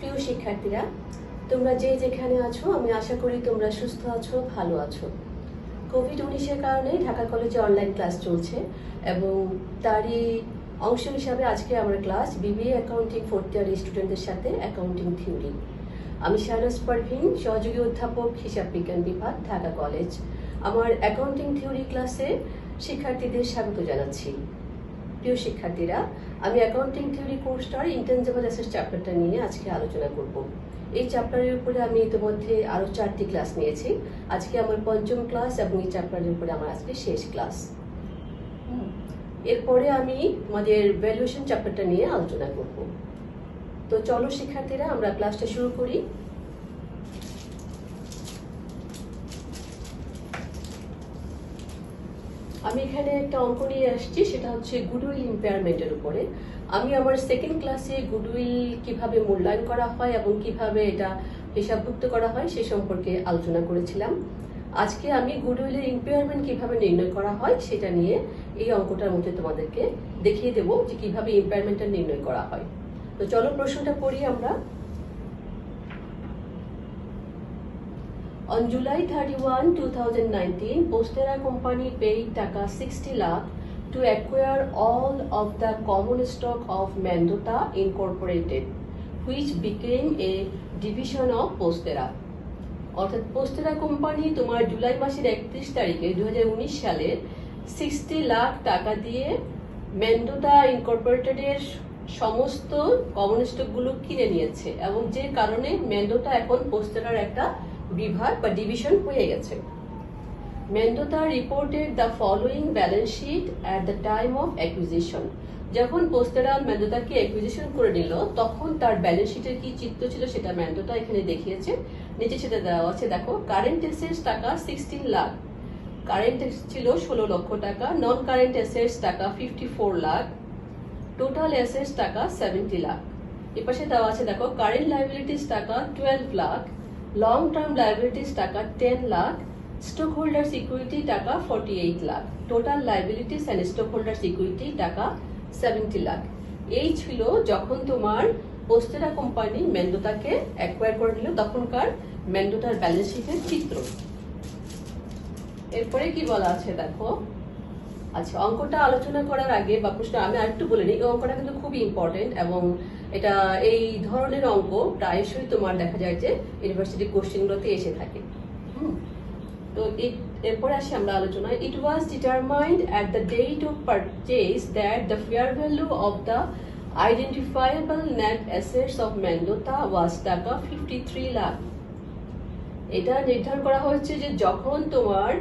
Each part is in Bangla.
প্রিয় শিক্ষার্থীরা, তোমরা যে যেখানে আছো আমি আশা করি তোমরা সুস্থ আছো, ভালো আছো। কোভিড-19 কারণে ঢাকা কলেজে অনলাইন ক্লাস চলছে এবং তারই অংশ হিসাবে আজকে আমার class BBA accounting fourth year স্টুডেন্টদের সাথে অ্যাকাউন্টিং থিওরি। আমি শাহনাজ পারভীন, সহযোগী অধ্যাপক হিসাব বিজ্ঞান বিভাগ, ঢাকা কলেজ। আমার অ্যাকাউন্টিং থিওরি ক্লাসে শিক্ষার্থীদের স্বাগত জানাচ্ছি। প্রিয় শিক্ষার্থীরা, আমি অ্যাকাউন্টিং থিওরি কোর্সটার ইনটেনজিবল অ্যাসেটস চ্যাপ্টারটা নিয়ে আজকে আলোচনা করব। এই চ্যাপ্টারের উপরে আমি ইতিমধ্যে আরও 4টি ক্লাস নিয়েছি। আজকে আমার পঞ্চম ক্লাস এবং এই চ্যাপ্টারের উপরে আমার আজকে শেষ ক্লাস। এরপরে আমি আমাদের ভ্যালুয়েশন চ্যাপ্টারটা নিয়ে আলোচনা করব। তো চলো শিক্ষার্থীরা, আমরা ক্লাসটা শুরু করি। আমি এখানে একটা অঙ্ক নিয়ে আসছি, সেটা হচ্ছে গুডউইল ইম্পেয়ারমেন্টের উপরে। আমি আমার সেকেন্ড ক্লাসে গুডউইল কিভাবে মূল্যায়ন করা হয় এবং কিভাবে এটা হিসাবভুক্ত করা হয় সে সম্পর্কে আলোচনা করেছিলাম। আজকে আমি গুডউইলের ইম্পেয়ারমেন্ট কিভাবে নির্ণয় করা হয় সেটা নিয়ে এই অঙ্কটার মধ্যে তোমাদেরকে দেখিয়ে দেবো যে কিভাবে ইম্পেয়ারমেন্টটা নির্ণয় করা হয়। তো চলো প্রশ্নটা পড়ি আমরা। On July 31, 2019, Postera Company paid Taka 60 lakh to acquire all of the common stock of Mendota Incorporated, which became a division of Postera. অর্থাৎ পোস্টেরা কোম্পানি তোমার জুলাই মাসের 31 তারিখে 2019 সালে 60 লাখ টাকা দিয়ে মেন্ডোটা ইনকর্পোরেটেডের সমস্ত কমন স্টকগুলো কিনে নিয়েছে এবং যে কারণে মেন্ডোটা এখন পোস্টেরার একটা বিভাগ বা ডিভিশন হয়ে গেছে। Mendota reported the following balance sheet at the time of acquisition. যখন পোস্টেরা মেন্ডোটাকে অ্যাকুইজিশন করে নিল তখন তার ব্যালেন্স শিটের কি চিত্র ছিল সেটা মেন্ডোটা এখানে দেখিয়েছে। নিচে সেটা দেওয়া আছে, দেখো। কারেন্ট অ্যাসেটস টাকা 16 লাখ, কারেন্ট ছিল 16 লক্ষ টাকা। নন কারেন্ট অ্যাসেটস টাকা 54 লাখ, টোটাল অ্যাসেটস টাকা 70 লাখ। এর পাশে দেওয়া আছে, দেখো, কারেন্ট লায়াবিলিটিস টাকা 12 লাখ, লং টার্ম লায়াবিলিটিস টাকা 10 লাখ, স্টক হোল্ডার্স ইকুইটি টাকা 48 lakh, total liabilities and stock holders equity টাকা 70 লাখ। এই ছিল যখন তোমার পোস্টেরা কোম্পানি মেন্ডোটাকে অ্যাকোয়ার করে নিল তখনকার মেন্ডোটার ব্যালেন্স শিটের চিত্র। এরপরে কি বলা আছে দেখো। আচ্ছা, অঙ্কটা আলোচনা করার আগে বা প্রশ্ন আমি আরেকটু বলে নিই, এই অঙ্কটা কিন্তু খুবই ইম্পর্টেন্ট এবং এটা এই ধরনের অঙ্ক প্রায়শই তোমার দেখা যায় যে ইউনিভার্সিটি কোশ্চেনগুলোতে এসে থাকে। তো এরপরে আসি আমরা আলোচনায়। It was determined at the date of purchase that the fair value of the identifiable net assets of Mendota was taka 53 lakh. এটা নির্ধারণ করা হয়েছে যে যখন তোমার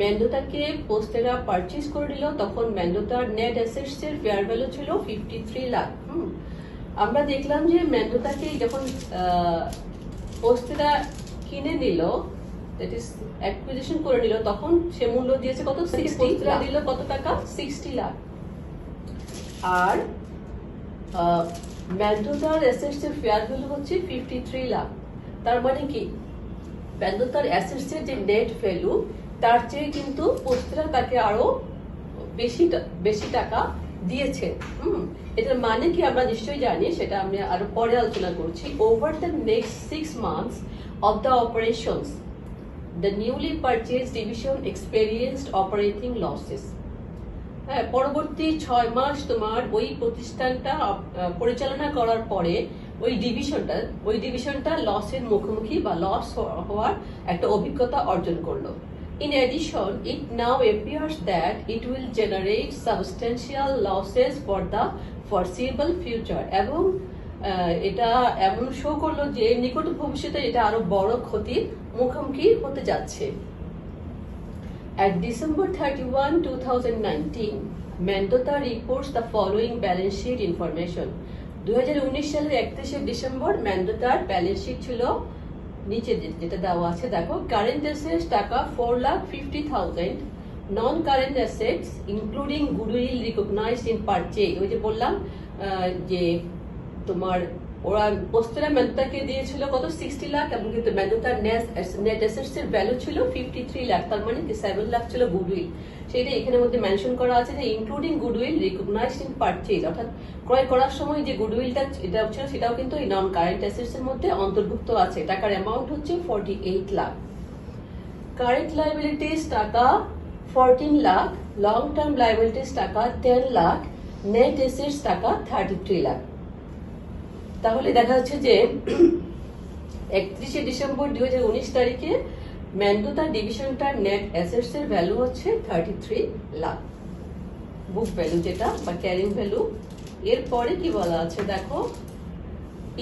মেন্ডোটাকে পোস্টেরা পারচেজ করে নিল তখন মেন্ডোটার নেট অ্যাসেটস এর ফেয়ার ভ্যালু ছিল 53 লাখ। আমরা দেখলাম যে মেন্ডোটাকে যখন পোস্টেরা কিনে নিল, দ্যাট ইজ অ্যাকুইজিশন করে নিল, তখন সে মূল্য দিয়েছে কত? 60 লাখ। দিল কত টাকা? 60 লাখ। আর মেন্ডোটার অ্যাসেটস এর ফেয়ার ভ্যালু হচ্ছে 53 লাখ। তার মানে কি মেন্ডোটার অ্যাসেটস এর যে নেট ভ্যালু তার চেয়ে কিন্তু পোস্টেরা তাকে আরো বেশি টাকা দিয়েছে। এটার মানে কি আমরা নিশ্চয়ই জানি, সেটা আমি আরো পরে আলোচনা করছি। Over the next 6 months of the operations the newly purchase division experienced operating losses. হ্যাঁ, পরবর্তী 6 মাস তোমার ওই প্রতিষ্ঠানটা পরিচালনা করার পরে ওই ডিভিশনটা লসের মুখোমুখি বা লস হওয়ার একটা অভিজ্ঞতা অর্জন করলো। In addition, it now appears that it will generate substantial losses for the foreseeable future. এবং এটা এমন শো করলো যে নিকট ভবিষ্যতে এটা আরো বড় ক্ষতির মুখোমুখি হতে যাচ্ছে। At December 31, 2019, Mendota reports the following balance sheet information. 2019 সালের 31 ডিসেম্বর মেন্ডোটার ব্যালেন্স শিট ছিল নিচে যেটা দেওয়া আছে, দেখো। কারেন্ট অ্যাসেটস টাকা 4,50,000, non current assets including goodwill recognised in purchase. ওই যে বললাম যে তোমার ওরা পোস্টেরা মেন্দোতাকে দিয়েছিল কত 60 লাখ, এবং কিন্তু মেন্দোতার নেট অ্যাসেটস এর ভ্যালু ছিল 53 লাখ, তার মানে 7 লাখ ছিল গুডউইল। সেটা এখানে মধ্যে মেনশন করা আছে যে including goodwill recognised in purchase, অর্থাৎ ক্রয় করার সময় যে গুডউইলটা এটা ছিল সেটাও কিন্তু এই নন কারেন্ট অ্যাসেটস এর মধ্যে অন্তর্ভুক্ত আছে। টাকার অ্যামাউন্ট হচ্ছে 48 লাখ। কারেন্ট লায়াবিলিটিস টাকা 14 লাখ, লং টার্ম লায়াবিলিটিস টাকা 10 লাখ, নেট অ্যাসেটস টাকা 33 লাখ। তাহলে দেখা যাচ্ছে যে 31শে ডিসেম্বর 2019 তারিখে মেন্দোতা ডিভিশনটার নেট অ্যাসেটস এর ভ্যালু হচ্ছে 33 লাখ, বুক ভ্যালু যেটা বা ক্যারিং ভ্যালু। এরপরে কি বলা আছে দেখো,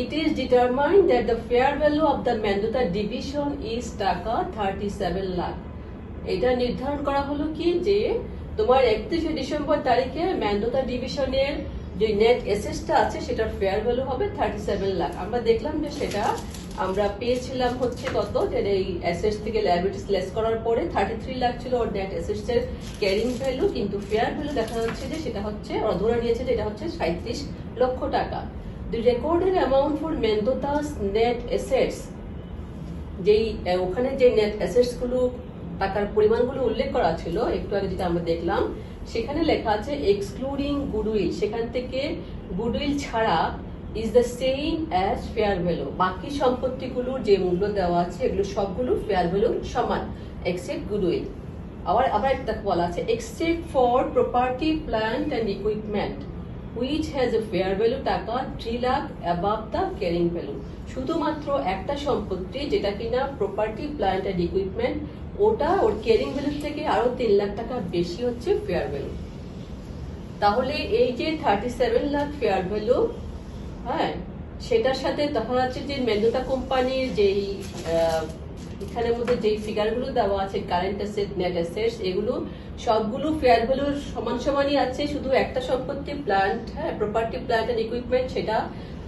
it is determined that the fair value of the Mendota division is টাকা 37 লাখ। এটা নির্ধারণ করা হলো কি যে তোমার 31শে ডিসেম্বর তারিখে মেন্দোতা ডিভিশনের যে নেট অ্যাসেটসটা আছে সেটার ফেয়ার ভ্যালু হবে 37 লাখ। আমরা দেখলাম যে সেটা আমরা পেয়েছিলাম হচ্ছে কত, যে এই অ্যাসেটস থেকে লায়াবিলিটিস লেস করার পরে 33 লাখ ছিল ওর নেট অ্যাসেটস এর ক্যারিং ভ্যালু, কিন্তু ফেয়ার ভ্যালু দেখা যাচ্ছে যে সেটা হচ্ছে ওরা ধরে নিয়েছে যে এটা হচ্ছে 37 লক্ষ টাকা। The recorded amount for Mendota's net assets, যেই ওখানে যে নেট অ্যাসেটস গুলো টাকার পরিমাণগুলো উল্লেখ করা ছিল একটু আগে যেটা আমরা দেখলাম, সেখানে লেখা আছে এক্সক্লুডিং গুডউইল, সেখান থেকে গুডউইল ছাড়া is the same as fair value. বাকি সম্পত্তিগুলোর যে মূল্য দেওয়া আছে এগুলো সবগুলো ফেয়ার ভ্যালুর সমান এক্সেপ্ট গুডউইল। আবার একটা বলা আছে except for property plant and equipment which has a fair value টাকা 3 lakh above the carrying value। শুধুমাত্র একটা সম্পত্তি যেটা কিনা প্রপার্টি প্ল্যান্ট এন্ড ইকুইপমেন্ট, ওটা ওর ক্যারিং ভ্যালু থেকে আরো 3 লাখ টাকা বেশি হচ্ছে ফেয়ার ভ্যালু। তাহলে এই যে 37 লাখ ফেয়ার ভ্যালু, হ্যাঁ, সেটার সাথে দেখা যাচ্ছে যে মেন্দোতা কোম্পানির যেই এখানের মধ্যে যেই ফিগারগুলো দেওয়া আছে কারেন্ট অ্যাসেট নেট অ্যাসেটস, এগুলো সবগুলো ফেয়ার ভ্যালুর সমান সমানই আছে। শুধু একটা সম্পত্তি প্ল্যান্ট, হ্যাঁ, প্রপার্টি প্ল্যান্ট এন্ড ইকুইপমেন্ট, সেটা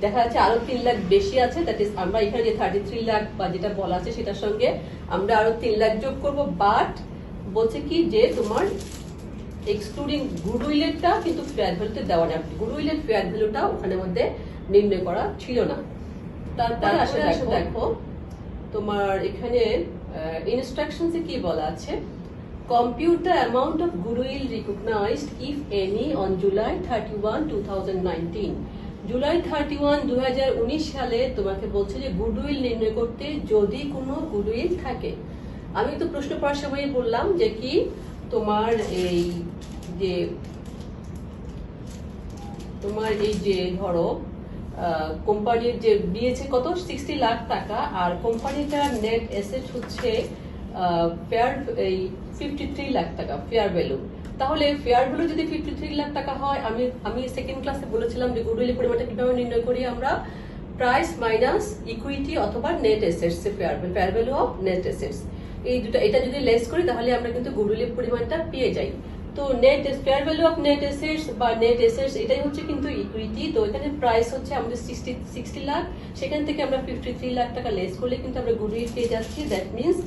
দেখা যাচ্ছে আরো 3 লাখ বেশি আছে। দ্যাট ইজ আমরা এখানে যে 33 লাখ বা যেটা বলা আছে সেটার সঙ্গে আমরা আরো 3 লাখ যোগ করব। বাট বলছে কি যে তোমার এক্সক্লুডিং গুডউইলেরটা কিন্তু ফেয়ার ভ্যালুতে দেওয়া না, গুডউইলের ফেয়ার ভ্যালুটা ওখানের মধ্যে নির্ণয় করা ছিল না। তারপরে আসলে দেখো তোমার এখানে ইনস্ট্রাকশনসে কি বলা আছে, compute the amount of goodwill recognized if any on July 31, 2019। July 31, 2019 সালে তোমাকে বলছে যে গুডউইল নির্ণয় করতে যদি কোনো গুডউইল থাকে। আমি তো প্রশ্ন পড়ার সময় বললাম যে কি তোমার এই যে ধরো কোম্পানির যে দিয়েছে কত 60 লাখ টাকা, আর কোম্পানিটার নেট অ্যাসেট হচ্ছে ফেয়ার এই 53 লাখ টাকা ফেয়ার ভ্যালু। তাহলে ফেয়ার ভ্যালু যদি 53 লাখ টাকা হয়, আমি সেকেন্ড ক্লাসে বলেছিলাম যে গুডউইলের পরিমাণটা কিভাবে নির্ণয় করি আমরা, প্রাইস মাইনাস ইকুইটি অথবা নেট অ্যাসেটস এর fair value of net assets, এই দুটো এটা যদি লেস করি তাহলে আমরা কিন্তু গুডউইলের পরিমাণটা পেয়ে যাই। তো net fair value of net assets বা নেট অ্যাসেটস এটাই হচ্ছে কিন্তু ইকুইটি। তো এখানে প্রাইস হচ্ছে আমাদের 60 লাখ, সেখান থেকে আমরা 53 লাখ টাকা লেস করলে কিন্তু আমরা গুডউইল পেয়ে যাচ্ছি। দ্যাট মিনস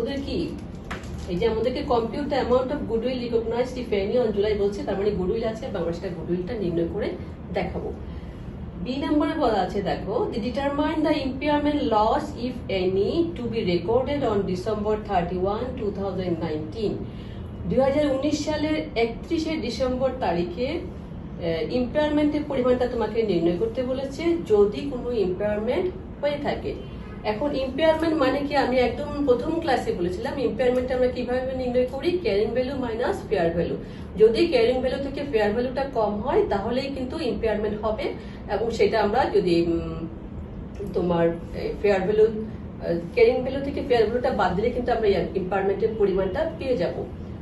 ওদের কি এই যে আমাদেরকে compute the amount of goodwill recognised if any on July বলছে, তার মানে গুডউইল আছে বা আমরা সেটা গুডউইলটা নির্ণয় করে দেখাবো। বি নম্বরে বলা আছে দেখো, determine the impairment loss if any to be recorded on December 31, 2019। 2019 সালের 31শে ডিসেম্বর তারিখে ইম্পেয়ারমেন্টের পরিমাণটা তোমাকে নির্ণয় করতে বলেছে যদি কোনো ইম্পেয়ারমেন্ট হয়ে থাকে। এখন ইম্পেয়ারমেন্ট মানে কি, আমি একদম প্রথম ক্লাসে বলেছিলাম ইম্পেয়ারমেন্ট আমরা কিভাবে নির্ণয় করি, carrying value minus fair value. যদি ক্যারিং ভ্যালু থেকে ফেয়ার ভ্যালুটা কম হয় তাহলেই কিন্তু ইম্পেয়ারমেন্ট হবে, এবং সেটা আমরা যদি তোমার ফেয়ার ভ্যালু ক্যারিং ভ্যালু থেকে ফেয়ার ভ্যালুটা বাদ দিলে কিন্তু আমরা ইম্পেয়ারমেন্টের পরিমাণটা পেয়ে যাব।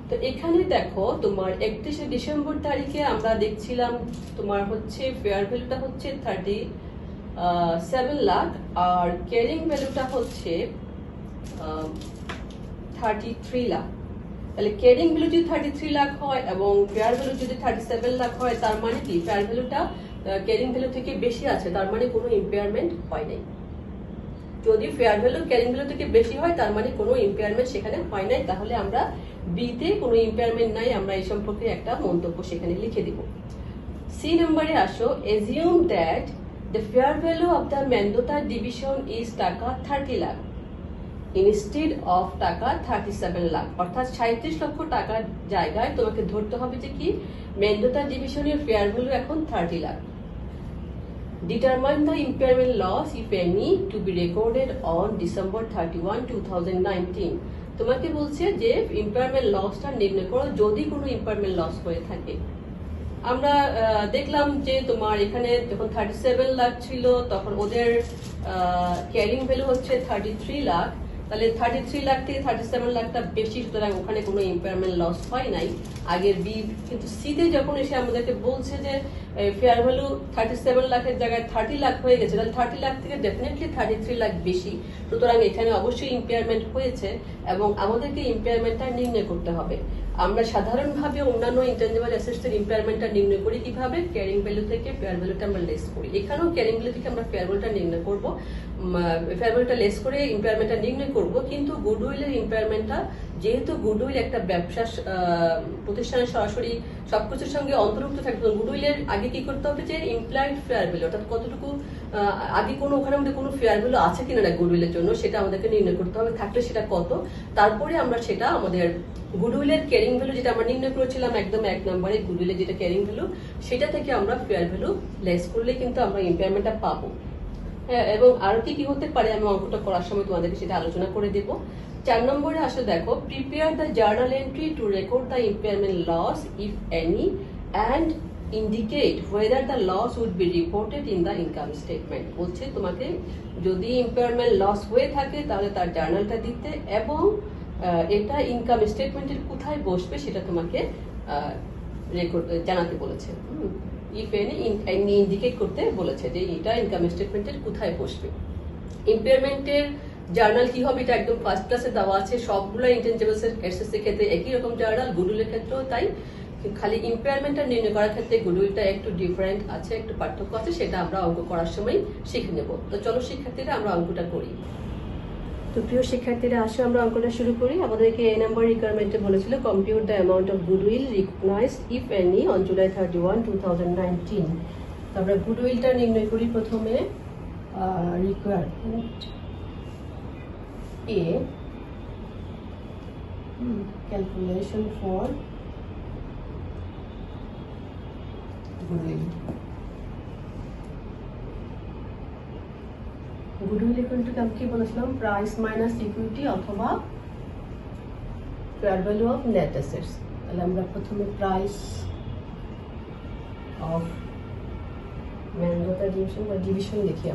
তো এখানে দেখো তোমার 31শে ডিসেম্বর তারিখে আমরা দেখছিলাম তোমার হচ্ছে ফেয়ার ভ্যালুটা হচ্ছে 37 লাখ আর ক্যারিং ভ্যালুটা হচ্ছে 33 লাখ। তাহলে ক্যারিং ভ্যালু যদি 33 লাখ হয় এবং ফেয়ার ভ্যালু যদি 37 লাখ হয়, তার মানে কি ফেয়ার ভ্যালুটা ক্যারিং ভ্যালু থেকে বেশি আছে, তার মানে কোনো ইম্পেয়ারমেন্ট হয় নাই। যদি ফেয়ার ভ্যালু ক্যারিং ভ্যালু থেকে বেশি হয় তার মানে কোনো ইম্পেয়ারমেন্ট সেখানে হয় নাই, তাহলে আমরা বিতে কোনো ইম্পেয়ারমেন্ট নাই, আমরা এই সম্পর্কে একটা মন্তব্য সেখানে লিখে দিব। সি নম্বরে আসো, assume that the fair value of the Mendota division is টাকা 30 লাখ instead of টাকা 37 লাখ, অর্থাৎ 37 লক্ষ টাকার জায়গায় তোমাকে ধরতে হবে যে কি মেন্ডোতা ডিভিশনের ফেয়ার ভ্যালু এখন 30 lakh. Determine the impairment loss, if any, to be recorded on December 31, 2019. তোমাকে বলছে যে ইম্পায়ারমেন্ট লসটা নির্ণয় করো যদি কোনো ইম্পায়ারমেন্ট লস হয়ে থাকে। আমরা দেখলাম যে তোমার এখানে যখন 37 লাখ ছিল তখন ওদের ক্যারিং ভ্যালু হচ্ছে 33 লাখ, তাহলে 33 লাখ থেকে 37 লাখটা বেশি, সুতরাং ওখানে কোনো ইম্পায়ারমেন্ট লস হয় নাই আগের বি। কিন্তু সিতে যখন এসে আমাদেরকে বলছে যে ফেয়ার ভ্যালু 37 লাখের জায়গায় 30 লাখ হয়ে গেছে, তাহলে 30 লাখ থেকে ডেফিনেটলি 33 লাখ বেশি, সুতরাং এখানে অবশ্যই ইম্পায়ারমেন্ট হয়েছে এবং আমাদেরকে ইম্পায়ারমেন্টটা নির্ণয় করতে হবে। আমরা সাধারণভাবে অন্যান্য ইনটেনজিবল অ্যাসেটসের ইম্পায়ারমেন্টটা নির্ণয় করি কিভাবে, ক্যারিং ভ্যালু থেকে ফেয়ার ভ্যালুটা আমরা লেস করি। এখানেও ক্যারিং ভ্যালু থেকে আমরা ফেয়ার ভ্যালুটা নির্ণয় করব, ফেয়ার ভ্যালুটা লেস করে ইম্পায়ারমেন্টটা নির্ণয় করব। কিন্তু গুডউইলের ইম্পায়ারমেন্টটা, যেহেতু গুডউইল একটা ব্যবসা প্রতিষ্ঠানের সরাসরি সবকিছুর সঙ্গে অন্তর্ভুক্ত থাকবে, গুডউইলের আগে কি করতে হবে যে ইমপ্লয়েড ফেয়ার ভ্যালু, অর্থাৎ কতটুকু আগে কোনো ওখানে আমাদের কোনো ফেয়ার ভ্যালু আছে কিনা না গুডউইলের জন্য, সেটা আমাদেরকে নির্ণয় করতে হবে, থাকলে সেটা কত, তারপরে আমরা সেটা আমাদের গুডউইলের ক্যারিং ভ্যালু যেটা আমরা নির্ণয় করেছিলাম একদম 1 নম্বরে, গুডউইলের যেটা ক্যারিং ভ্যালু সেটা থেকে আমরা ফেয়ার ভ্যালু লেস করলে কিন্তু আমরা ইম্পায়ারমেন্টটা পাবো। হ্যাঁ, এবং আর কি হতে পারে আমি অঙ্কটা করার সময় তোমাদেরকে সেটা আলোচনা করে দেবো। 4 নম্বরে আসলে দেখো, prepare the journal entry to record the impairment loss if any and indicate whether the loss would be reported in the income statement. বলছে তোমাকে যদি ইম্পায়ারমেন্ট লস হয়ে থাকে তাহলে তার জার্নালটা দিতে এবং এটা ইনকাম স্টেটমেন্টের কোথায় বসবে সেটা তোমাকে রেকর্ড জানাতে বলেছে। ইফ এনি ইন্ডিকেট করতে বলেছে যে এটা ইনকাম স্টেটমেন্টের কোথায় বসবে। ইম্পায়ারমেন্টের জার্নাল কি হবে এটা একদম ফার্স্ট ক্লাসে দেওয়া আছে, সবগুলো ইনটেনজিবলস এর ক্ষেত্রে একই রকম জার্নাল, গুডউইলের ক্ষেত্রেও তাই, খালি ইম্পায়ারমেন্টটা নির্ণয় করার ক্ষেত্রে গুডউইলটা একটু ডিফারেন্ট আছে, একটু পার্থক্য আছে, সেটা আমরা অঙ্ক করার সময় শিখে নেব। তো চলো শিক্ষার্থীরা আমরা অঙ্কটা করি। তো প্রিয় শিক্ষার্থীরা আসো আমরা অঙ্কটা শুরু করি। আমাদেরকে এই নাম্বার রিকোয়ারমেন্টে বলেছিল compute the amount of goodwill recognised if any on July 31, 2019। তো আমরা গুডউইলটা নির্ণয় করি প্রথমে। Requirement A, calculation for goodwill. Goodwill equal to আমি কি বলেছিলাম, প্রাইস মাইনাস ইকুইটি অথবা fair value of net assets. তাহলে আমরা প্রথমে প্রাইস অফ মেন্ডোতা ডিভিশন বা ডিভিশন লিখি।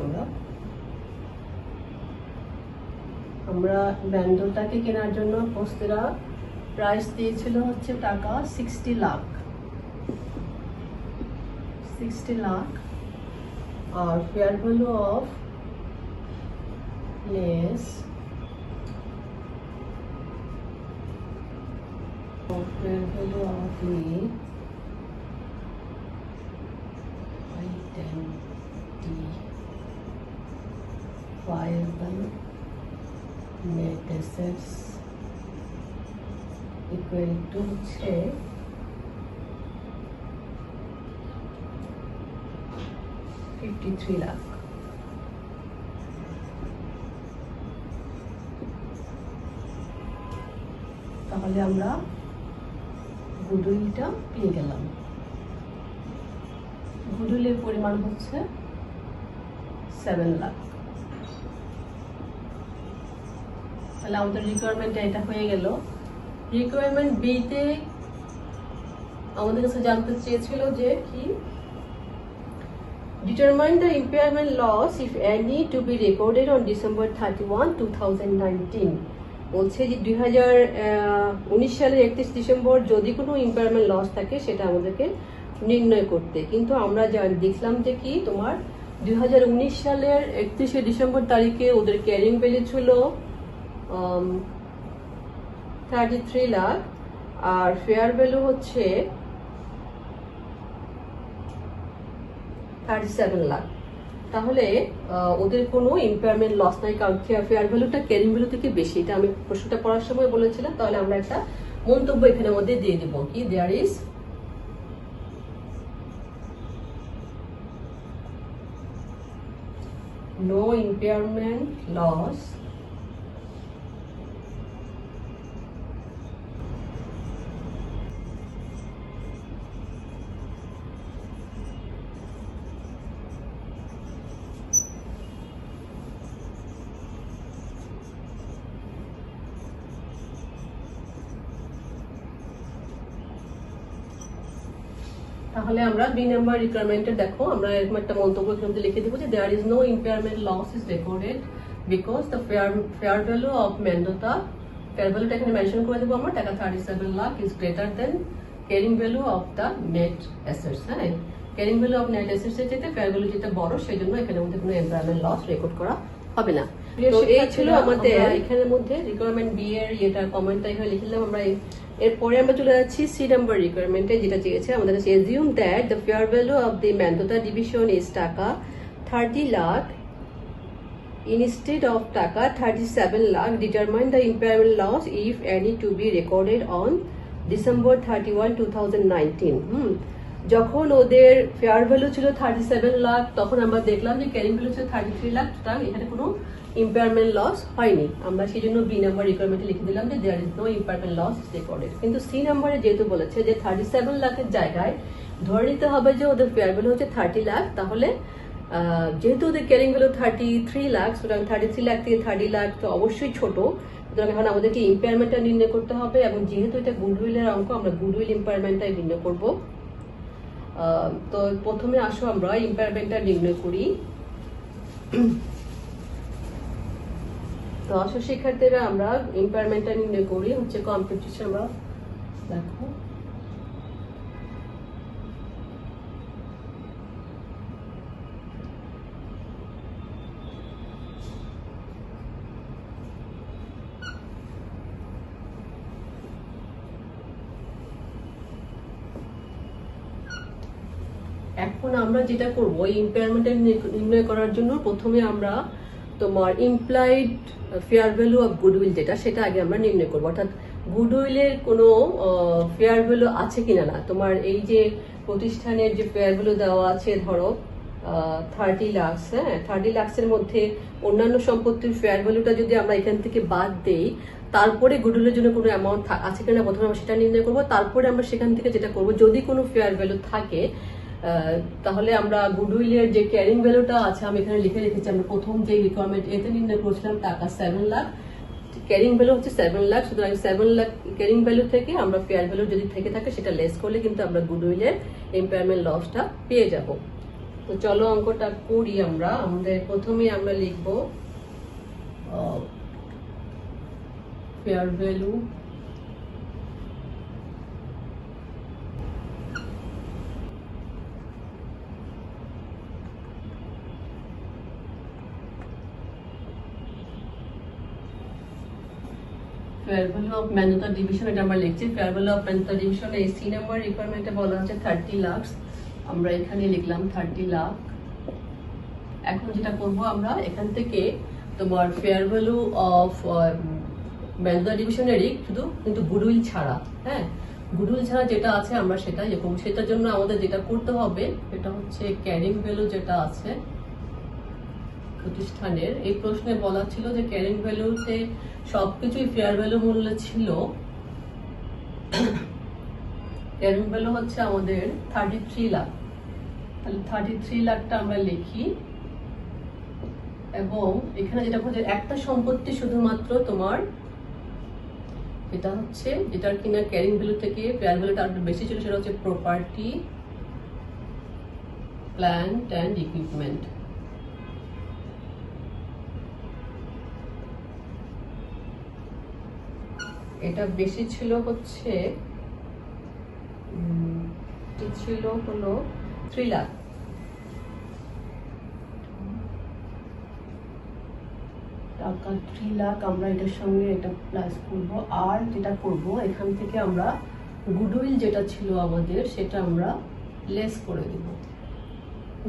আমরা মেন্ডোটাকে কেনার জন্য পোস্তেরা প্রাইস দিয়েছিল হচ্ছে টাকা 60 লাখ, 60 লাখ, আর fair value of less fair value of the identifiable net assets equal to 53 lakh. তাহলে আমরা গুডউইলটা পেয়ে গেলাম। গুডউইলের পরিমাণ হচ্ছে 7 লাখ। তাহলে আমাদের রিকোয়ারমেন্ট এটা হয়ে গেল। রিকোয়ারমেন্ট বিতে আমাদের কাছে জানতে চেয়েছিল যে কি, determine the impairment loss if any to be recorded on December 31, 2019। বলছে যে 2019 সালের 31 ডিসেম্বর যদি কোনো ইম্পায়ারমেন্ট লস থাকে সেটা আমাদেরকে নির্ণয় করতে। কিন্তু আমরা দেখলাম যে কি তোমার 2019 সালের 31 ডিসেম্বর তারিখে ওদের ক্যারিং ভ্যালু ছিল 33 লাখ আর ফেয়ার ভ্যালু হচ্ছে 37 লাখ। তাহলে ওদের কোনো ইম্পায়ারমেন্ট লস নাই, কারণ ফেয়ার ভ্যালুটা ক্যারিং ভ্যালু থেকে বেশি। এটা আমি প্রশ্নটা পড়ার সময় বলেছিলাম। তাহলে আমরা একটা মন্তব্য এখানে মধ্যে দিয়ে দিব কি, there is no impairment loss তাহলে আমরা 2 নাম্বার রিকোয়ারমেন্টে দেখো আমরা এরকম একটা মন্তব্য এখানে লিখে দেব যে there is no impairment loss is recorded because the fair value of Mendota fair ভ্যালুটা এখানে মেনশন করে দেবো আমরা taka 37 lakh is greater than carrying value of the net assets. হ্যাঁ, carrying value of net assets এর চেয়ে ফেয়ার ভ্যালু যেটা বড় সেই জন্য এখানে মধ্যে কোনো ইম্পেয়ারমেন্ট লস রেকর্ড করা হবে না। তো এই ছিল আমাদের এখানের মধ্যে রিকোয়ারমেন্ট বি এর এটা কমেন্টটা এখানে লিখলাম আমরা। এরপরে আমরা চলে যাচ্ছি সি নাম্বার রিকোয়ারমেন্টে, যেটা চেয়েছে আমাদের কাছে assume that the fair value of the Mendota division is টাকা 30 lakh instead of টাকা 37 lakh. Determine the impairment loss if any to be recorded on December 31, 2019. যখন ওদের ফেয়ার ভ্যালু ছিল 37 লাখ তখন আমরা দেখলাম যে ক্যারিং ভ্যালু ছিল 33 লাখ, সুতরাং এখানে কোনো ইম্পেয়ারমেন্ট লস হয়নি। আমরা সেই জন্য বি নাম্বার রিকোয়ারমেন্টে লিখে দিলাম যে there is no impairment loss recorded. কিন্তু সি নাম্বারে যেহেতু বলেছে যে 37 লাখের জায়গায় ধরে নিতে হবে যে ওদের ফেয়ার ভ্যালু হচ্ছে 30 লাখ, তাহলে যেহেতু ওদের ক্যারিং ভ্যালু 33 লাখ, সুতরাং 33 লাখ থেকে 30 লাখ তো অবশ্যই ছোট, সুতরাং এখন আমাদেরকে ইম্পেয়ারমেন্টটা নির্ণয় করতে হবে এবং যেহেতু এটা গুডউইলের অঙ্ক আমরা গুডউইল ইম্পেয়ারমেন্টটাই নির্ণয় করবো। তো প্রথমে আসো আমরা ইম্পেয়ারমেন্টটা নির্ণয় করি। তো আসো শিক্ষার্থীরা আমরা ইম্পেয়ারমেন্টটা নির্ণয় করি হচ্ছে কম্পিটিশন। আমরা দেখো এখন আমরা যেটা করবো ইম্পেয়ারমেন্ট নির্ণয় করার জন্য প্রথমে আমরা তোমার implied fair value of goodwill যেটা সেটা আগে আমরা নির্ণয় করবো, অর্থাৎ গুডউইলের কোনো ফেয়ার ভ্যালু আছে কিনা না। তোমার এই যে প্রতিষ্ঠানের যে ফেয়ার ভ্যালু দেওয়া আছে ধরো 30 লাখ, হ্যাঁ 30 লাখের মধ্যে অন্যান্য সম্পত্তির ফেয়ার ভ্যালুটা যদি আমরা এখান থেকে বাদ দেই তারপরে গুডউইলের জন্য কোনো অ্যামাউন্ট আছে কিনা প্রথমে আমরা সেটা নির্ণয় করবো। তারপরে আমরা সেখান থেকে যেটা করবো যদি কোনো ফেয়ার ভ্যালু থাকে তাহলে আমরা গুডউইলের যে ক্যারিং ভ্যালুটা আছে আমি এখানে লিখে রেখেছি। আমরা প্রথম যে রিকোয়ারমেন্ট এতে নির্ণয় করেছিলাম টাকা 7 লাখ, ক্যারিং ভ্যালু হচ্ছে 7 লাখ, সুতরাং 7 লাখ ক্যারিং ভ্যালু থেকে আমরা ফেয়ার ভ্যালু যদি থেকে থাকে সেটা লেস করলে কিন্তু আমরা গুডউইলের ইম্পেয়ারমেন্ট লসটা পেয়ে যাব। তো চলো অঙ্কটা করি আমরা। আমাদের প্রথমে আমরা লিখব fair value fair value of Mendota division, এটা আমরা লিখছি fair value of Mendota division. এই সি নাম্বার রিকোয়ারমেন্টে বলা হচ্ছে 30 লাখ, আমরা এখানে লিখলাম 30 লাখ। এখন যেটা করব আমরা এখান থেকে তোমার ফেয়ার ভ্যালু অফ মেন্ডোতা ডিভিশনেরই শুধু কিন্তু গুডউইল ছাড়া, হ্যাঁ গুডউইল ছাড়া যেটা আছে আমরা সেটাই লিখব। সেটার জন্য আমাদের যেটা করতে হবে সেটা হচ্ছে ক্যারিং ভ্যালু যেটা আছে প্রতিষ্ঠানের। এই প্রশ্নে বলা ছিল যে ক্যারিং ভ্যালুতে সবকিছুই ফেয়ার ভ্যালু মূল্য ছিল। ক্যারিং ভ্যালু হচ্ছে আমাদের 33 লাখ, তাহলে 33 লাখটা আমরা লিখি এবং এখানে যেটা বলছে একটা সম্পত্তি শুধুমাত্র তোমার এটা হচ্ছে যেটার কিনা ক্যারিং ভ্যালু থেকে ফেয়ার ভ্যালুটা আরো বেশি ছিল, সেটা হচ্ছে প্রপার্টি প্ল্যান্ট অ্যান্ড ইকুইপমেন্ট। এটা বেশি ছিল হচ্ছে হলো 3 লাখ। টাকা 3 লাখ আমরা এটার সঙ্গে এটা প্লাস করব, আর যেটা করব এখান থেকে আমরা গুডউইল যেটা ছিল আমাদের সেটা আমরা লেস করে দেব।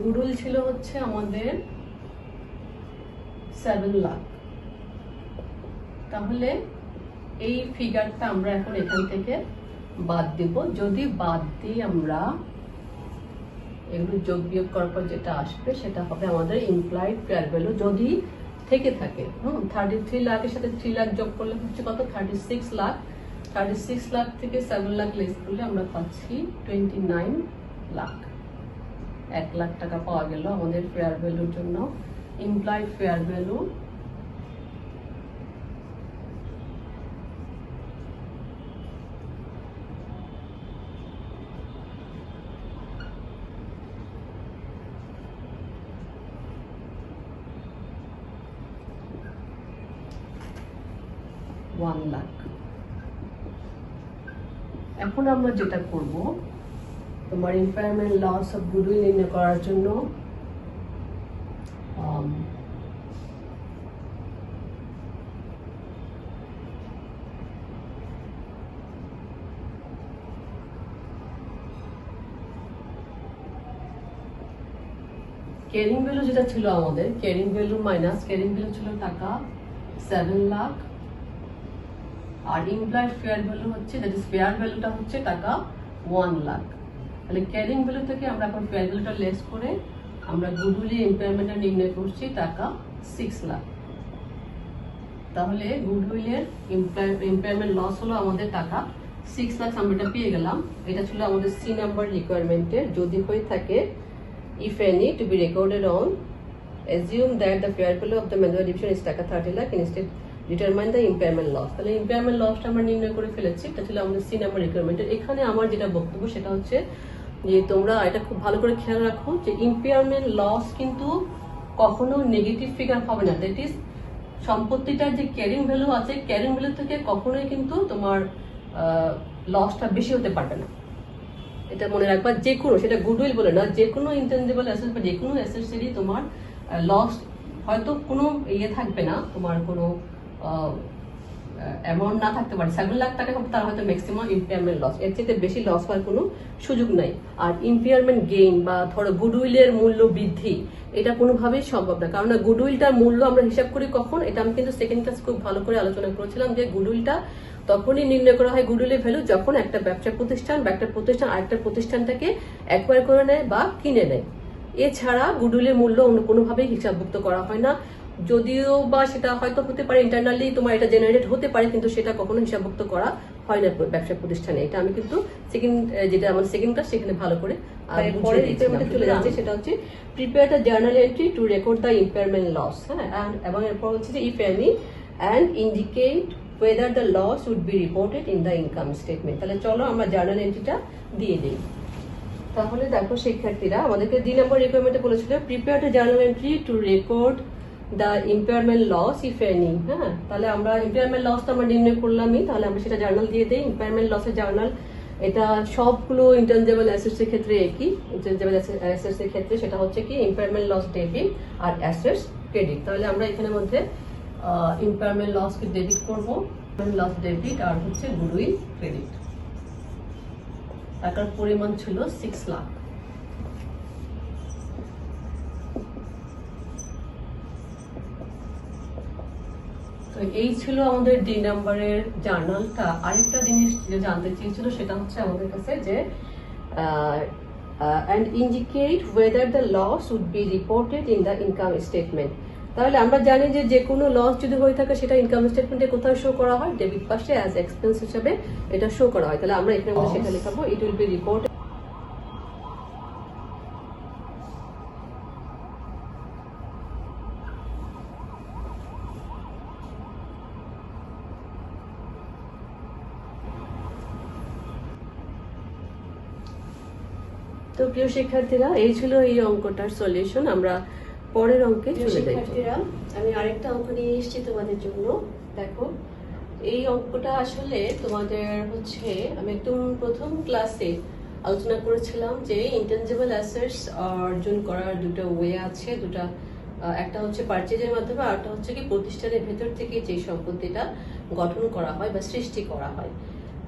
গুডউইল ছিল হচ্ছে আমাদের 7 লাখ, তাহলে এই ফিগারটা আমরা এখন এখান থেকে বাদ দেব। যদি বাদ দিই আমরা এগুলো যোগ বিয়োগ করার পর যেটা আসবে সেটা হবে আমাদের ইমপ্লয়েড ফেয়ার ভ্যালু যদি থেকে থাকে। 33 লাখের সাথে 3 লাখ যোগ করলে হচ্ছে কত 36 লাখ। 36 লাখ থেকে 7 লাখ লেস করলে আমরা পাচ্ছি 29 লাখ। 1 লাখ টাকা পাওয়া গেল আমাদের ফেয়ার ভ্যালুর জন্য। Employed fair value $1 lakh. এখন আমরা যেটা করব, তোমার ইম্পায়ারমেন্ট লস অফ গুডউইল নির্ণয় করার জন্য ক্যারিং ভ্যালু যেটা ছিল আমাদের, carrying value minus carrying value ছিল টাকা 7 লাখ, আর ইমপ্লয়েড ফেয়ার ভ্যালু হচ্ছে, দ্যাট ইজ ফেয়ার ভ্যালুটা হচ্ছে টাকা 1 লাখ। তাহলে ক্যারিং ভ্যালু থেকে আমরা এখন ফেয়ার ভ্যালুটা লেস করে আমরা গুডউইলের ইম্পায়ারমেন্টটা নির্ণয় করছি টাকা 6 লাখ। তাহলে গুডউইলের ইম্পায়ারমেন্ট লস হলো আমাদের টাকা 6 লাখ। আমরা এটা পেয়ে গেলাম। এটা ছিল আমাদের সি নাম্বার রিকোয়ারমেন্টের। যদি হয়ে থাকে if any to be recorded on, assume that the fair value of the manual division is টাকা 30 lakh, instead determine the impairment loss। তাহলে impairment lossটা আমরা নির্ণয় করে ফেলেছি। এটা ছিল আমাদের সি নাম্বার রিকোয়ারমেন্টের। এখানে আমার যেটা বক্তব্য সেটা হচ্ছে যে তোমরা এটা খুব ভালো করে খেয়াল রাখো যে ইম্পায়ারমেন্ট লস কিন্তু কখনো নেগেটিভ ফিগার হবে না। দ্যাট ইজ সম্পত্তিটার যে ক্যারিং ভ্যালু আছে, ক্যারিং ভ্যালু থেকে কখনোই কিন্তু তোমার লসটা বেশি হতে পারবে না। এটা মনে রাখবা, যে কোনো, সেটা গুডউইল বলে না, যে কোনো ইনটেনজিবল অ্যাসেট বা যে কোনো অ্যাসেটসেরই তোমার লস হয়তো কোনো ইয়ে থাকবে না, তোমার কোনো অ্যামাউন্ট না থাকতে পারে। 7 লাখ টাকা হবে তার হয়তো ম্যাক্সিমাম ইম্পায়ারমেন্ট লস, এর চেয়ে বেশি লস হওয়ার কোনো সুযোগ নাই। আর ইম্পায়ারমেন্ট গেইন বা ধরো গুডউইলের মূল্য বৃদ্ধি এটা কোনোভাবেই সম্ভব না, কারণ গুডউইলটার মূল্য আমরা হিসাব করি কখন, এটা আমি কিন্তু সেকেন্ড ক্লাস খুব ভালো করে আলোচনা করেছিলাম যে গুডউইলটা তখনই নির্ণয় করা হয় গুডউইলের ভ্যালু যখন একটা ব্যবসা প্রতিষ্ঠান বা একটা প্রতিষ্ঠান আরেকটা প্রতিষ্ঠানটাকে অ্যাকোয়ার করে নেয় বা কিনে নেয়। এছাড়া গুডউইলের মূল্য অন্য কোনোভাবেই হিসাবভুক্ত করা হয় না। যদিও বা সেটা হয়তো হতে পারে ইন্টারনালি তোমার এটা জেনারেট হতে পারে, কিন্তু সেটা কখনো হিসাবভুক্ত করা হয় না ব্যবসা প্রতিষ্ঠানে। এটা আমি কিন্তু যেটা আমার সেকেন্ড ক্লাস সেখানে ভালো করে পরে রিকোয়ারমেন্টে চলে যাচ্ছে, সেটা হচ্ছে prepare the journal entry to record the impairment loss. হ্যাঁ, এবং এরপর হচ্ছে যে if any and indicate whether the loss would be reported in the income statement। তাহলে চলো আমরা জার্নাল এন্ট্রিটা দিয়ে দিই। তাহলে দেখো শিক্ষার্থীরা, আমাদেরকে 2 নম্বর রিকোয়ারমেন্টে বলেছিল prepare the journal entry to record the impairment loss if any. হ্যাঁ, তাহলে আমরা ইম্পায়ারমেন্ট লসটা আমরা নির্ণয় করলামই, তাহলে আমরা সেটা জার্নাল দিয়ে দিই। ইম্পায়ারমেন্ট লসের জার্নাল এটা সবগুলো ইনটেনজিবল অ্যাসেটস এর ক্ষেত্রে একই। ইনটেনজিবল অ্যাসেটস এর ক্ষেত্রে সেটা হচ্ছে কি ইম্পায়ারমেন্ট লস ডেবিট আর অ্যাসেটস ক্রেডিট। তাহলে আমরা এখানের মধ্যে ইম্পায়ারমেন্ট লসকে ডেবিট করব, লস ডেবিট আর হচ্ছে গুডউইল ক্রেডিট। টাকার পরিমাণ ছিল 6 লাখ। তো এই ছিল আমাদের ডি নাম্বারের জার্নালটা। আরেকটা জিনিস যে জানতে চেয়েছিল সেটা হচ্ছে আমাদের কাছে যে and indicate whether the loss would be reported in the income statement। তাহলে আমরা জানি যে যে কোনো লস যদি হয়ে থাকে সেটা ইনকাম স্টেটমেন্টে কোথায় শো করা হয়, ডেবিট পাশে অ্যাজ এক্সপেন্স হিসেবে এটা শো করা হয়। তাহলে আমরা এখানে সেটা লেখাবো, ইট উইল বি রিপোর্টেড তো প্রিয় শিক্ষার্থীরা, এই ছিল এই অঙ্কটার সলিউশন। আমরা পরের অঙ্কে চলে যাই। শিক্ষার্থীরা, আমি আরেকটা অঙ্ক নিয়ে এসেছি তোমাদের জন্য। দেখো, এই অঙ্কটা আসলে তোমাদের হচ্ছে আমি একদম প্রথম ক্লাসে আলোচনা করেছিলাম যে ইনটেনজিবল অ্যাসেটস অর্জন করার দুটো ওয়ে আছে। একটা হচ্ছে পারচেজের মাধ্যমে, আর একটা হচ্ছে কি প্রতিষ্ঠানের ভেতর থেকে যে সম্পত্তিটা গঠন করা হয় বা সৃষ্টি করা হয়।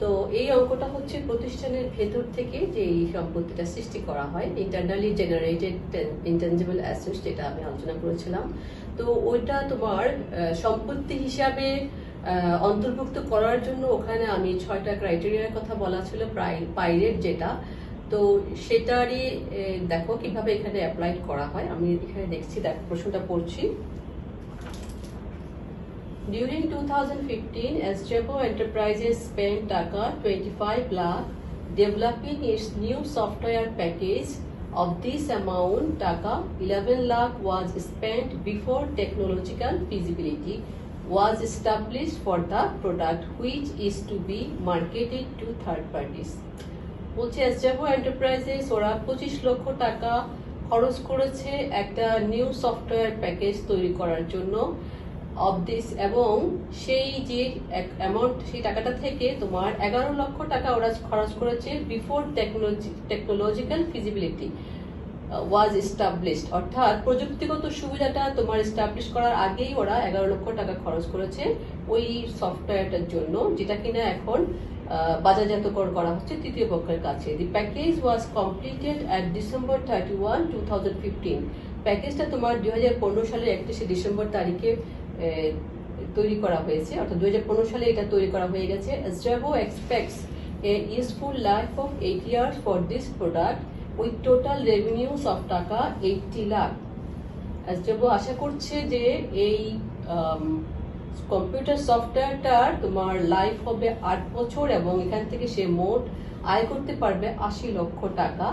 তো এই অঙ্কটা হচ্ছে প্রতিষ্ঠানের ভেতর থেকে যে এই সম্পত্তিটা সৃষ্টি করা হয়, ইন্টারনালি জেনারেটেড ইনটেনজিবল অ্যাসেটস, যেটা আমি আলোচনা করেছিলাম। তো ওইটা তোমার সম্পত্তি হিসাবে অন্তর্ভুক্ত করার জন্য ওখানে আমি 6টা ক্রাইটেরিয়ার কথা বলা ছিল। পাইরেট যেটা তো সেটারই দেখো কিভাবে এখানে অ্যাপ্লাই করা হয়। আমি এখানে দেখছি, দেখো প্রশ্নটা পড়ছি। During 2015, Asjabo Enterprises spent Taka 25 lakh developing its new software package. Of this amount, Taka 11 lakh was spent before technological feasibility was established for the product, which is to be marketed to third parties. বলছে Asjabo Enterprises ওরা 25 লক্ষ টাকা খরচ করেছে একটা নিউ সফটওয়্যার প্যাকেজ তৈরি করার জন্য অফ দিস, এবং সেই যে অ্যামাউন্ট, সেই টাকাটা থেকে তোমার 11 লক্ষ টাকা ওরা খরচ করেছে before technological feasibility was established, অর্থাৎ প্রযুক্তিগত সুবিধাটা তোমার এস্টাবলিশ করার আগেই ওরা 11 লক্ষ টাকা খরচ করেছে ওই সফটওয়্যারটার জন্য, যেটা কিনা এখন বাজারজাতকরণ করা হচ্ছে তৃতীয় পক্ষের কাছে। The package was completed at December 31, 2015। প্যাকেজটা তোমার 2015 সালের 31শে ডিসেম্বর তারিখে তৈরি করা হয়েছে, অর্থাৎ 2015 সালে এটা তৈরি করা হয়ে গেছে। Asjabo expects a useful life of 8 years for this product with total revenues of টাকা 80 লাখ। Asjabo আশা করছে যে এই কম্পিউটার সফটওয়্যারটার তোমার লাইফ হবে 8 বছর এবং এখান থেকে সে মোট আয় করতে পারবে 80 লক্ষ টাকা।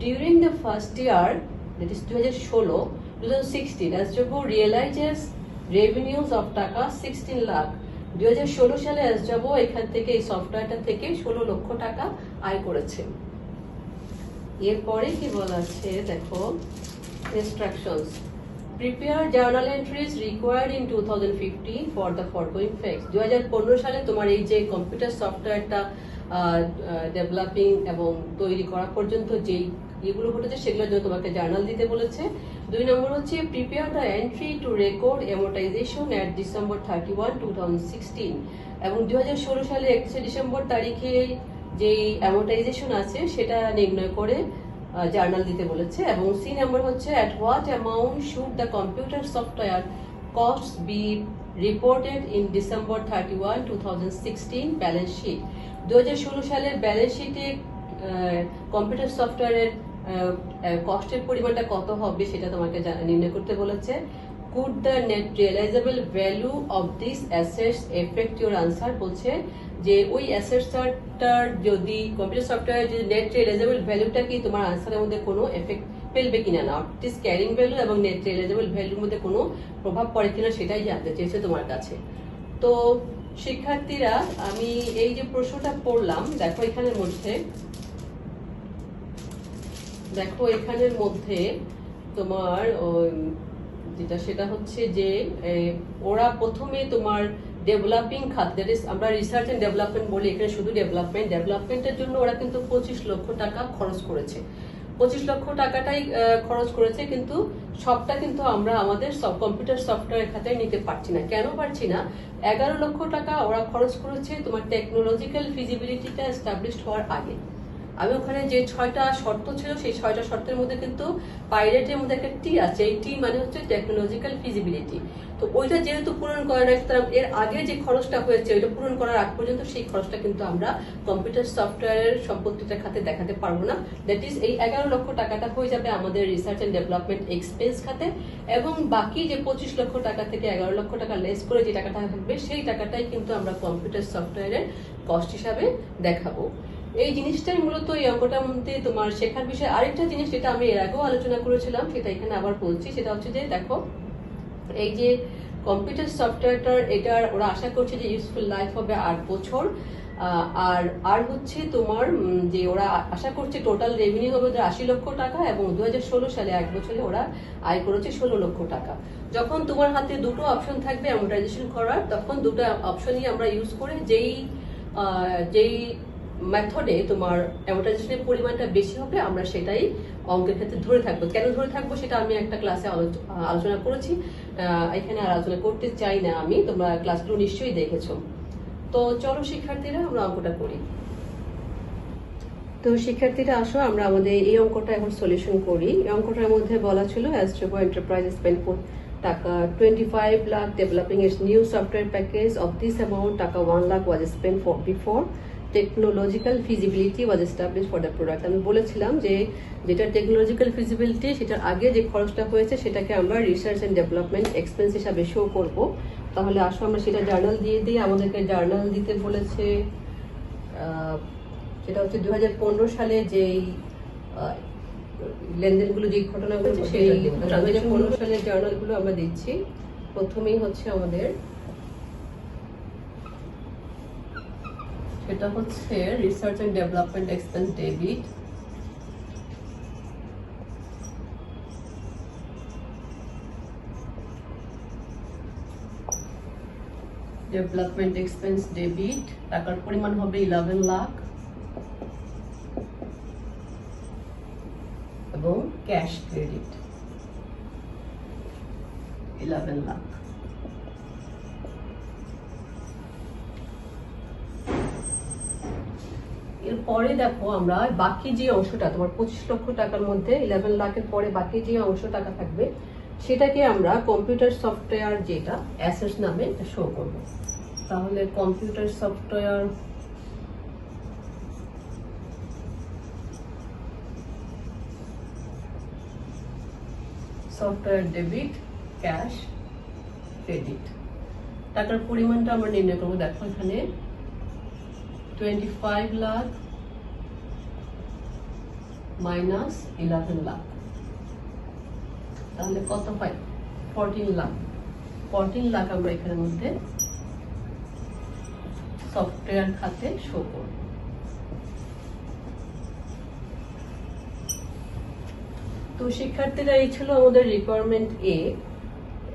During the first year, that is 2016, Asjabo realizes revenues of টাকা 16 লাখ। 2016 সালে Asjabo এখান থেকে এই সফটওয়্যারটা থেকে 16 লক্ষ টাকা আয় করেছে। এরপরে কি বলা আছে দেখো, instructions. Prepare journal entries required in 2015 for the foregoing facts. 2015 সালে তোমার এই যে কম্পিউটার সফটওয়্যারটা ডেভেলপিং এবং তৈরি করা পর্যন্ত যেই এগুলো ঘটেছে সেগুলোর জন্য তোমাকে জার্নাল দিতে বলেছে। 2 নম্বর হচ্ছে prepare the entry to record amortisation at December 31, 2016, এবং 2016 সালে 31 ডিসেম্বর তারিখে যেই অ্যামোর্টাইজেশন আছে সেটা নির্ণয় করে জার্নাল দিতে বলেছে। এবং সি নাম্বার হচ্ছে at what amount should the computer software cost be reported in December 31, 2016 balance sheet. 2016 সালের ব্যালেন্স শিটে কম্পিউটার সফটওয়্যারের কস্টের পরিমাণটা কত হবে সেটা তোমাকে নির্ণয় করতে বলেছে। Could the net realizable value of these assets affect your answer? বলছে যে ওই অ্যাসেটসটার যদি কম্পিউটার সফটওয়্যার যদি নেট রিয়েলাইজেবল ভ্যালুটা কি তোমার আনসারের মধ্যে কোনো এফেক্ট ফেলবে কিনা না, অর্থাৎ ক্যারিং ভ্যালু এবং নেট রিয়েলাইজেবল ভ্যালুর মধ্যে কোনো প্রভাব পড়ে কিনা সেটাই জানতে চেয়েছে তোমার কাছে। তো শিক্ষার্থীরা, আমি এই যে প্রশ্নটা পড়লাম, দেখো এখানের মধ্যে তোমার যেটা সেটা হচ্ছে যে ওরা প্রথমে তোমার ডেভেলপিং খাত, দ্যাট ইজ আমরা রিসার্চ এন্ড ডেভেলপমেন্ট বলি, এখানে শুধু ডেভেলপমেন্টের জন্য ওরা কিন্তু 25 লক্ষ টাকা খরচ করেছে। 25 লক্ষ টাকাটাই খরচ করেছে, কিন্তু সবটা কিন্তু আমরা আমাদের কম্পিউটার সফটওয়্যার খাতে নিতে পারছি না। কেন পারছি না? 11 লক্ষ টাকা ওরা খরচ করেছে তোমার টেকনোলজিক্যাল ফিজিবিলিটিটা এস্টাবলিশড হওয়ার আগে। আমি ওখানে যে 6টা শর্ত ছিল সেই 6টা শর্তের মধ্যে কিন্তু পাইরেটের মধ্যে একটা টি আছে, এই টি মানে হচ্ছে টেকনোলজিক্যাল ফিজিবিলিটি। তো ওইটা যেহেতু পূরণ করে না, সুতরাং এর আগে যে খরচটা হয়েছে ওইটা পূরণ করার আগ পর্যন্ত সেই খরচটা কিন্তু আমরা কম্পিউটার সফটওয়্যারের সম্পত্তিটা খাতে দেখাতে পারবো না। দ্যাট ইজ এই 11 লক্ষ টাকাটা হয়ে যাবে আমাদের রিসার্চ এন্ড ডেভেলপমেন্ট এক্সপেন্স খাতে, এবং বাকি যে 25 লক্ষ টাকা থেকে 11 লক্ষ টাকা লেস করে যে টাকাটা থাকবে সেই টাকাটাই কিন্তু আমরা কম্পিউটার সফটওয়্যারের কস্ট হিসাবে দেখাবো। এই জিনিসটাই মূলত এই অঙ্কটার মধ্যে তোমার শেখার বিষয়। আরেকটা জিনিস যেটা আমি এর আগেও আলোচনা করেছিলাম সেটা এখানে আবার বলছি, সেটা হচ্ছে যে দেখো এই যে কম্পিউটার সফটওয়্যারটার এটার ওরা আশা করছে যে ইউজফুল লাইফ হবে 8 বছর, আর হচ্ছে তোমার যে ওরা আশা করছে টোটাল রেভিনিউ হবে 80 লক্ষ টাকা, এবং 2016 সালে 1 বছরে ওরা আয় করেছে 16 লক্ষ টাকা। যখন তোমার হাতে দুটো অপশন থাকবে অ্যামোর্টাইজেশন করার, তখন দুটো অপশনই আমরা ইউজ করে যেই মেথডে তোমার অ্যামোর্টাইজেশনের পরিমাণটা বেশি হবে আমরা সেটাই অঙ্কের ক্ষেত্রে ধরে থাকবো। কেন ধরে থাকবো সেটা আমি একটা ক্লাসে আলোচনা করেছি, এখানে আর আলোচনা করতে চাই না আমি, তোমরা ক্লাসগুলো নিশ্চয়ই দেখেছো। তো চলো শিক্ষার্থীরা আমরা অঙ্কটা করি। তো শিক্ষার্থীরা আসো আমরা আমাদের এই অঙ্কটা এখন সলিউশন করি। এই অঙ্কটার মধ্যে বলা ছিল Asjabo Enterprises spent টাকা 25 lakh developing its new software package. Of this amount, টাকা 1 lakh was spent before technological feasibility was establish for the product. আমি বলেছিলাম যে যেটা টেকনোলজিক্যাল ফিজিবিলিটি সেটার আগে যে খরচটা হয়েছে সেটাকে আমরা রিসার্চ অ্যান্ড ডেভেলপমেন্ট এক্সপেন্স হিসাবে শো করব। তাহলে আসো আমরা সেটা জার্নাল দিয়ে দিই। আমাদেরকে জার্নাল দিতে বলেছে, সেটা হচ্ছে 2015 সালে যেই লেনদেনগুলো, যে ঘটনাগুলো সেই 2015 সালের জার্নালগুলো আমরা দিচ্ছি। প্রথমেই হচ্ছে আমাদের সেটা হচ্ছে research and development expense debit, development expense debit টাকার পরিমাণ হবে 11 লাখ এবং ক্যাশ ক্রেডিট 11 লাখ। এরপরে দেখো আমরা বাকি যে অংশটা, তোমার 25 লক্ষ টাকার মধ্যে 11 লাখের পরে বাকি যে অংশ টাকা থাকবে সেটাকে আমরা কম্পিউটার সফটওয়্যার, যেটা অ্যাসেটস নামে শো করব। তাহলে computer software debit, cash credit. টাকার পরিমাণটা আমরা নির্ণয় করবো। দেখো এখানে 25 লাখ মাইনাস 11 লাখ, তাহলে কত হয়? 14 লাখ। 14 লাখ আমরা এখানের মধ্যে সফটওয়্যার খাতে শো করব। তো শিক্ষার্থীরা এই ছিল আমাদের রিকোয়ারমেন্ট এ।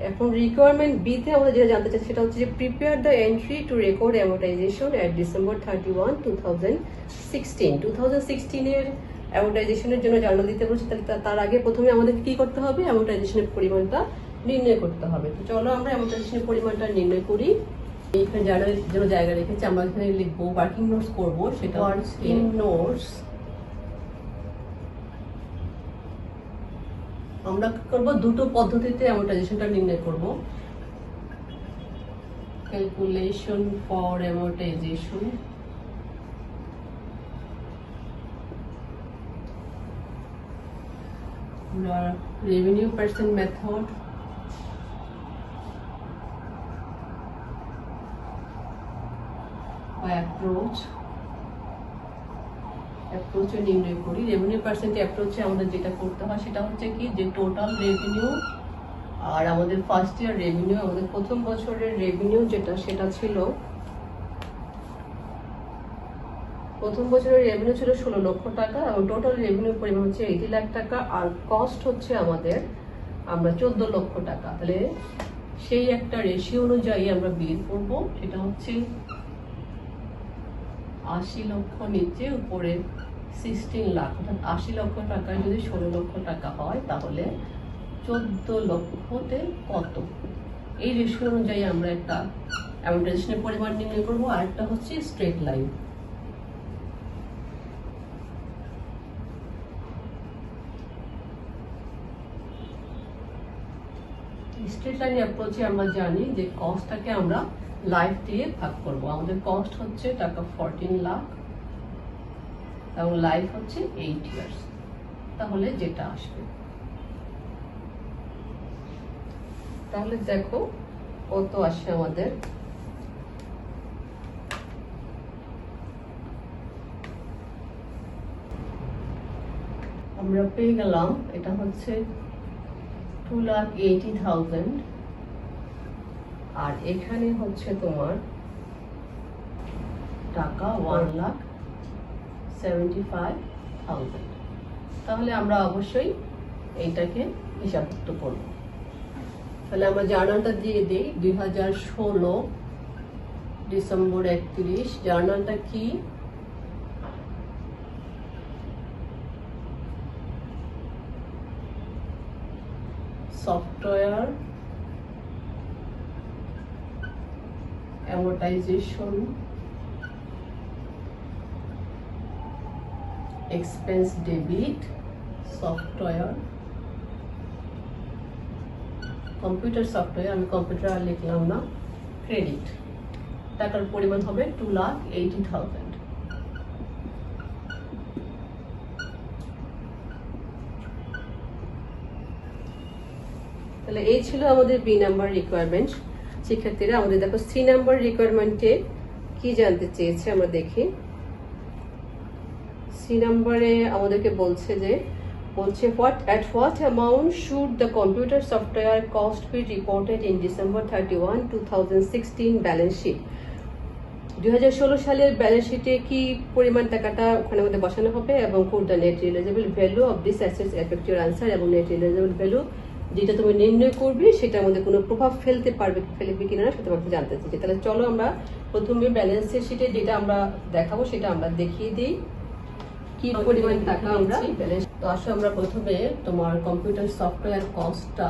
এখন রিকোয়ারমেন্ট বি তে আমরা যেটা জানতে চাচ্ছি সেটা হচ্ছে যে prepare the entry to record amortisation at December 31, 2016। 2016 এর অ্যামোর্টাইজেশনের জন্য জার্নাল দিতে বলছি। তাহলে তার আগে প্রথমে আমাদের কি করতে হবে? অ্যামোর্টাইজেশনের পরিমাণটা নির্ণয় করতে হবে। তো চলো আমরা অ্যামোর্টাইজেশনের পরিমাণটা নির্ণয় করি। এইখানে জার্নালের জন্য জায়গা রেখেছি, আমরা এখানে লিখবো ওয়ার্কিং নোটস করবো। সেটা ওয়ার্কিং নোটস আমরা করব দুটো পদ্ধতিতে অ্যামোর্টাইজেশনটা নির্ণয় করব। ক্যালকুলেশন ফর অ্যামোর্টাইজেশন, আমরা রেভিনিউ পার্সেন্ট মেথড, অ্যাপ্রোচে নির্ণয় করি। রেভিনিউ পার্সেন্ট অ্যাপ্রোচে আমাদের যেটা করতে হয় সেটা হচ্ছে কি, যে টোটাল রেভিনিউ আর আমাদের ফার্স্ট ইয়ার রেভিনিউ, আমাদের প্রথম বছরের রেভিনিউ যেটা সেটা ছিল, প্রথম বছরের রেভিনিউ ছিল 16 লক্ষ টাকা এবং টোটাল রেভিনিউ পরিমাণ হচ্ছে 80 লাখ টাকা, আর কস্ট হচ্ছে আমাদের আমরা 14 লক্ষ টাকা। তাহলে সেই একটা রেশিও অনুযায়ী আমরা বের করব। সেটা হচ্ছে 80 লক্ষ নিচে উপরে 16 লাখ, অর্থাৎ 80 লক্ষ টাকায় যদি 16 লক্ষ টাকা হয় তাহলে 14 লক্ষতে কত, এই রেশিও অনুযায়ী আমরা একটা অ্যামোর্টাইজেশনের পরিমাণ নির্ণয় করবো। আর একটা হচ্ছে স্ট্রেট লাইন। স্ট্রেট লাইন অ্যাপ্রোচে আমরা জানি যে কস্টটাকে আমরা লাইফ দিয়ে ভাগ করব। আমাদের কস্ট হচ্ছে টাকা 14 লাখ এবং লাইফ হচ্ছে 8 ইয়ার্স। তাহলে যেটা আসবে, তাহলে দেখো কত আসে আমাদের। আমরা পেয়ে গেলাম, এটা হচ্ছে 2,80,000 আর এখানে হচ্ছে তোমার টাকা 1,75,000। তাহলে আমরা অবশ্যই এইটাকে হিসাবভুক্ত করব। তাহলে আমরা জার্নালটা দিয়ে দিই। 2016 ডিসেম্বর 31। জার্নালটা কি? Software amortisation expense debit, software computer software, আমি কম্পিউটার আর লিখলাম না, ক্রেডিট। টাকার পরিমাণ হবে 2,80,000। তাহলে এই ছিল আমাদের বি নাম্বার রিকোয়ারমেন্ট। শিক্ষার্থীরা আমাদের দেখো সি নাম্বার রিকোয়ারমেন্টে কি জানতে চেয়েছে আমরা দেখি। সি নাম্বারে আমাদেরকে বলছে at what amount should the computer software cost be reported in December 31, 2016 balance sheet? 2016 সালের ব্যালেন্স শিটে কি পরিমাণ টাকাটা ওখানে আমাদের বসানো হবে এবং code the net realisable value of this assets effect your answer, এবং নেট রিয়েলাইজেবল ভ্যালু যেটা তুমি নির্ণয় করবে সেটা আমাদের কোনো প্রভাব ফেলবে কিনা সেটা আমাকে জানতে চাইছে। তাহলে চলো আমরা প্রথমে ব্যালেন্সের শিটে যেটা আমরা দেখাবো সেটা আমরা দেখিয়ে দিই কি পরিমাণ টাকা আমরা ব্যালেন্স। তো আসলে আমরা প্রথমে তোমার কম্পিউটার সফটওয়্যার কস্টটা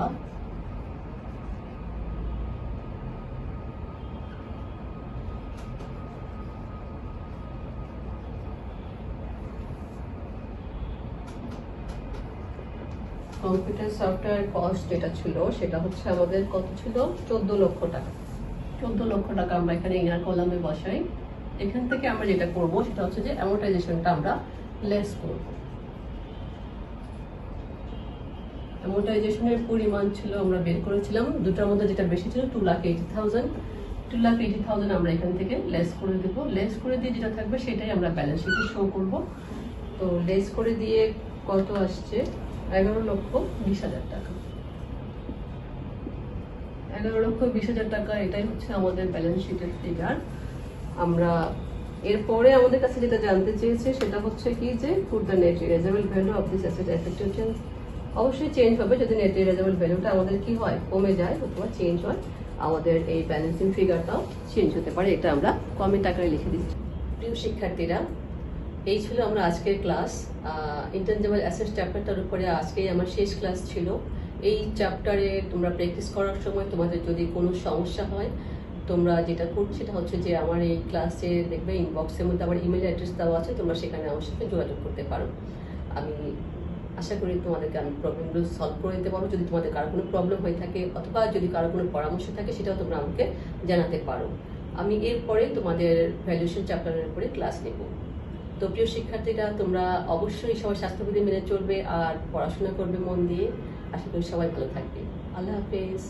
কম্পিউটার সফটওয়্যার কস্ট যেটা ছিল সেটা হচ্ছে আমাদের কত ছিল, 14 লক্ষ টাকা। 14 লক্ষ টাকা আমরা এখানে ইনার কলামে বসাই। এখান থেকে আমরা যেটা করব সেটা হচ্ছে যে অ্যামোর্টাইজেশনটা আমরা লেস করব। অ্যামোর্টাইজেশনের পরিমাণ ছিল আমরা বের করেছিলাম, দুটার মধ্যে যেটা বেশি ছিল 2,80,000। 2,80,000 আমরা এখান থেকে লেস করে দেব। লেস করে দিয়ে যেটা থাকবে সেটাই আমরা ব্যালেন্স শিটে শো করব। তো লেস করে দিয়ে কত আসছে, 11,20,000 টাকা। 11,20,000 টাকা, এটাই হচ্ছে আমাদের ব্যালেন্স শিটের ফিগার। আমরা এরপরে আমাদের কাছে যেটা জানতে চেয়েছে সেটা হচ্ছে কি যে put the net realisable value of this asset effective change. অবশ্যই চেঞ্জ হবে যদি নেট রিয়েলাইজেবল ভ্যালুটা আমাদের কি হয়, কমে যায় অথবা চেঞ্জ হয়, আমাদের এই ব্যালেন্সিং ফিগারটাও চেঞ্জ হতে পারে। এটা আমরা কমেন্ট আকারে লিখে দিচ্ছি। প্রিয় শিক্ষার্থীরা, এই ছিল আমরা আজকের ক্লাস। ইনটেনজিবল অ্যাসেট চ্যাপ্টারটার উপরে আজকেই আমার শেষ ক্লাস ছিল। এই চ্যাপ্টারে তোমরা প্র্যাকটিস করার সময় তোমাদের যদি কোনো সমস্যা হয়, তোমরা যেটা করছো সেটা হচ্ছে যে আমার এই ক্লাসে দেখবে ইনবক্সের মধ্যে আমার ইমেল অ্যাড্রেস দেওয়া আছে, তোমরা সেখানে আমার সাথে যোগাযোগ করতে পারো। আমি আশা করি তোমাদেরকে আমি প্রবলেমগুলো সলভ করে দিতে পারবো। যদি তোমাদের কারো কোনো প্রবলেম হয়ে থাকে অথবা যদি কারো কোনো পরামর্শ থাকে সেটাও তোমরা আমাকে জানাতে পারো। আমি এরপরে তোমাদের ভ্যালুয়েশন চ্যাপ্টারের উপরে ক্লাস নেব। তো প্রিয় শিক্ষার্থীরা, তোমরা অবশ্যই সবাই স্বাস্থ্যবিধি মেনে চলবে আর পড়াশোনা করবে মন দিয়ে। আশা করি সবাই ভালো থাকবে। আল্লাহ হাফেজ।